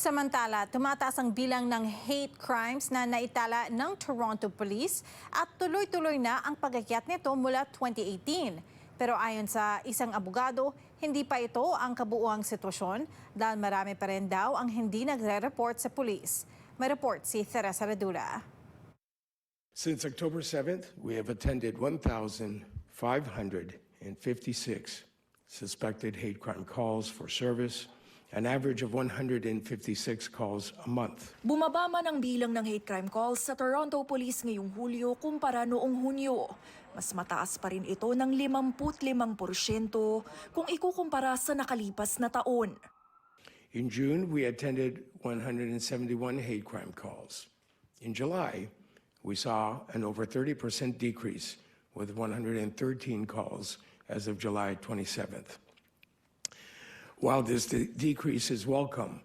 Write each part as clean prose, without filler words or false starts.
Samantala, tumataas ang bilang ng hate crimes na naitala ng Toronto Police at tuloy-tuloy na ang pag-akyat nito mula 2018. Pero ayon sa isang abogado, hindi pa ito ang kabuuang sitwasyon dahil marami pa rin daw ang hindi nagre-report sa pulis. May report si Teresa Redula. Since October 7th, we have attended 1,556 suspected hate crime calls for service, an average of 156 calls a month. Bumaba man ang bilang ng hate crime calls sa Toronto Police ngayong Hulyo kumpara noong Hunyo. Mas mataas pa rin ito ng 55% kung ikukumpara sa nakalipas na taon. In June, we attended 171 hate crime calls. In July, we saw an over 30% decrease with 113 calls as of July 27th. While this decrease is welcome,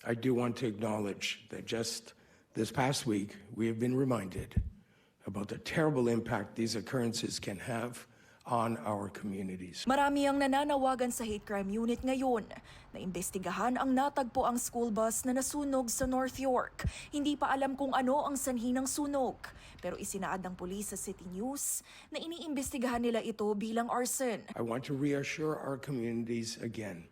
I do want to acknowledge that just this past week, we have been reminded about the terrible impact these occurrences can have on our communities. Marami ang nananawagan sa hate crime unit ngayon na imbestigahan ang natagpo ang school bus na nasunog sa North York. Hindi pa alam kung ano ang sanhi ng sunog, pero isinaad ng pulis sa City News na iniimbestigahan nila ito bilang arson. I want to reassure our communities again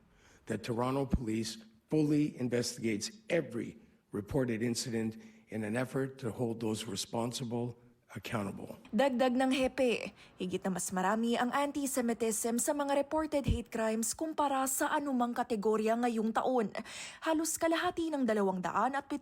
that Toronto Police fully investigates every reported incident in an effort to hold those responsible accountable. Dagdag ng hepe, higit na mas marami ang anti-Semitism sa mga reported hate crimes kumpara sa anumang kategorya ngayong taon. Halos kalahati ng 273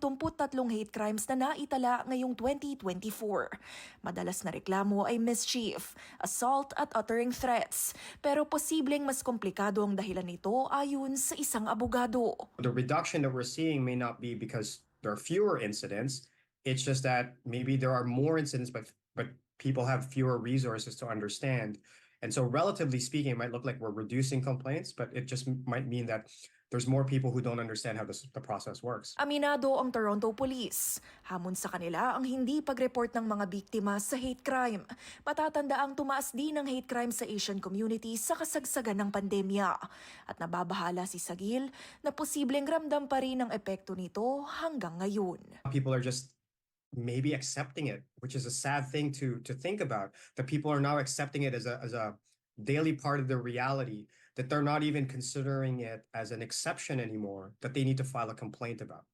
hate crimes na naitala ngayong 2024. Madalas na reklamo ay mischief, assault at uttering threats. Pero posibleng mas komplikado ang dahilan nito ayon sa isang abogado. The reduction that we're seeing may not be because there are fewer incidents. It's just that maybe there are more incidents, but people have fewer resources to understand. And so relatively speaking, it might look like we're reducing complaints, but it just might mean that there's more people who don't understand how the process works. Aminado ang Toronto Police. Hamon sa kanila ang hindi pag-report ng mga biktima sa hate crime. Patatanda ang tumaas din ng hate crime sa Asian community sa kasagsagan ng pandemya. At nababahala si Sagil na posibleng ramdam pa rin ang epekto nito hanggang ngayon. People are just maybe accepting it, which is a sad thing to think about. That people are now accepting it as a daily part of their reality, that they're not even considering it as an exception anymore, that they need to file a complaint about.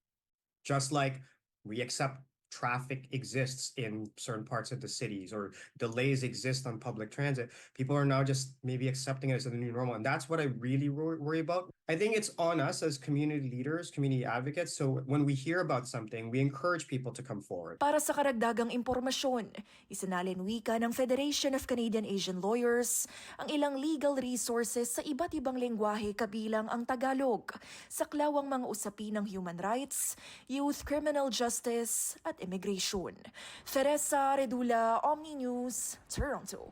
Just like we accept traffic exists in certain parts of the cities or delays exist on public transit, people are now just maybe accepting it as a new normal. And that's what I really worry about. I think it's on us as community leaders, community advocates. So when we hear about something, we encourage people to come forward. Para sa karagdagang impormasyon, isinalin wika ng Federation of Canadian Asian Lawyers ang ilang legal resources sa iba't ibang lengguwahe kabilang ang Tagalog, saklawang mga usapin ng human rights, youth criminal justice at immigration. Teresa Redula, Omni News, Toronto.